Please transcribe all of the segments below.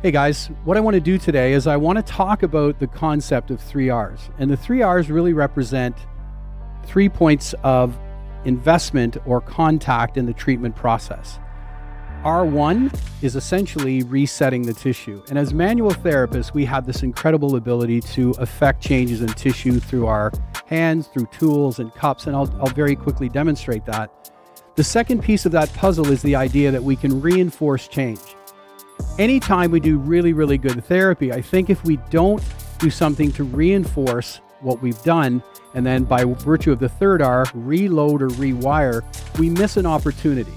Hey guys, what I want to do today is I want to talk about the concept of 3 R's. And the 3 R's really represent 3 points of investment or contact in the treatment process. R1 is essentially resetting the tissue. And as manual therapists, we have this incredible ability to affect changes in tissue through our hands, through tools and cups, and I'll very quickly demonstrate that. The second piece of that puzzle is the idea that we can reinforce change. Anytime we do really good therapy, I think if we don't do something to reinforce what we've done, and then by virtue of the third R, reload or rewire, we miss an opportunity.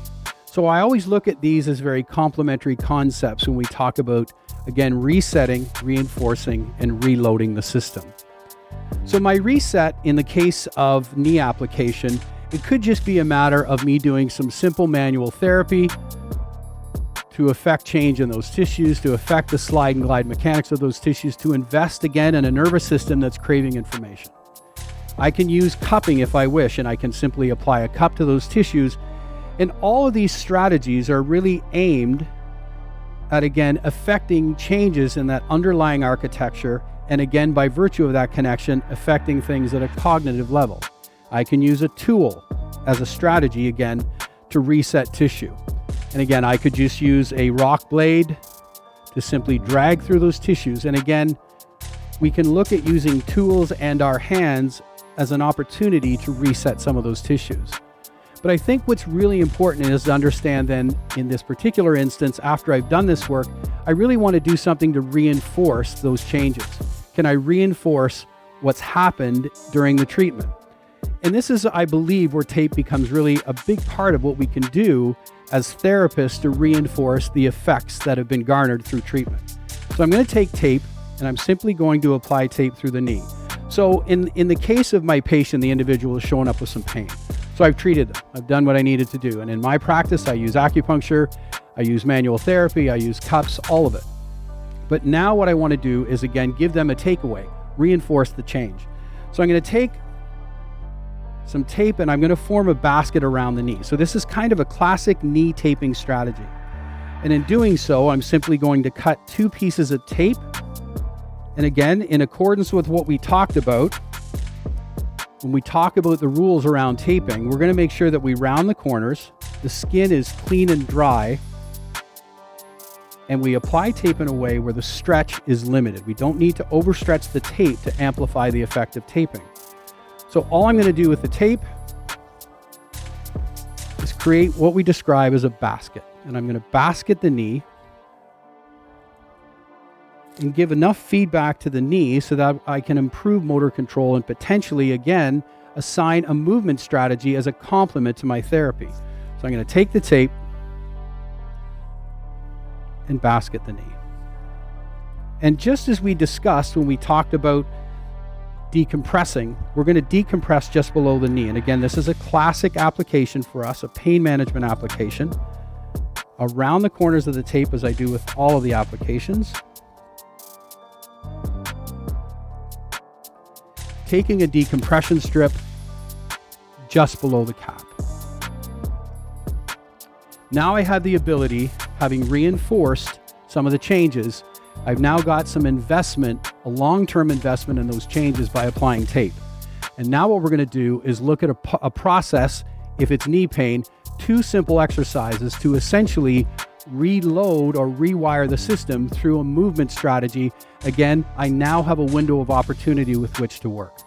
So I always look at these as very complementary concepts when we talk about, again, resetting, reinforcing, and reloading the system. So my reset in the case of knee application, it could just be a matter of me doing some simple manual therapy to affect change in those tissues, to affect the slide and glide mechanics of those tissues, to invest again in a nervous system that's craving information. I can use cupping if I wish, and I can simply apply a cup to those tissues. And all of these strategies are really aimed at, again, affecting changes in that underlying architecture, and again, by virtue of that connection, affecting things at a cognitive level. I can use a tool as a strategy, again, to reset tissue. And again, I could just use a rock blade to simply drag through those tissues. And again, we can look at using tools and our hands as an opportunity to reset some of those tissues. But I think what's really important is to understand then, in this particular instance, after I've done this work, I really want to do something to reinforce those changes. Can I reinforce what's happened during the treatment? And this is, I believe, where tape becomes really a big part of what we can do as therapists to reinforce the effects that have been garnered through treatment. So I'm going to take tape and I'm simply going to apply tape through the knee. So in the case of my patient, the individual is showing up with some pain. So I've treated them. I've done what I needed to do. And in my practice, I use acupuncture, I use manual therapy, I use cups, all of it. But now what I want to do is, again, give them a takeaway, reinforce the change. So I'm going to take some tape and I'm going to form a basket around the knee. So this is kind of a classic knee taping strategy. And in doing so, I'm simply going to cut 2 pieces of tape. And again, in accordance with what we talked about, when we talk about the rules around taping, we're going to make sure that we round the corners, the skin is clean and dry, and we apply tape in a way where the stretch is limited. We don't need to overstretch the tape to amplify the effect of taping. So all I'm going to do with the tape is create what we describe as a basket. And I'm going to basket the knee and give enough feedback to the knee so that I can improve motor control and potentially, again, assign a movement strategy as a complement to my therapy. So I'm going to take the tape and basket the knee. And just as we discussed when we talked about decompressing, we're going to decompress just below the knee. And again, this is a classic application for us, a pain management application. Around the corners of the tape, as I do with all of the applications. Taking a decompression strip just below the cap. Now I have the ability, having reinforced some of the changes, I've now got some investment, a long-term investment in those changes by applying tape. And now what we're going to do is look at a process, if it's knee pain, 2 simple exercises to essentially reload or rewire the system through a movement strategy. Again, I now have a window of opportunity with which to work.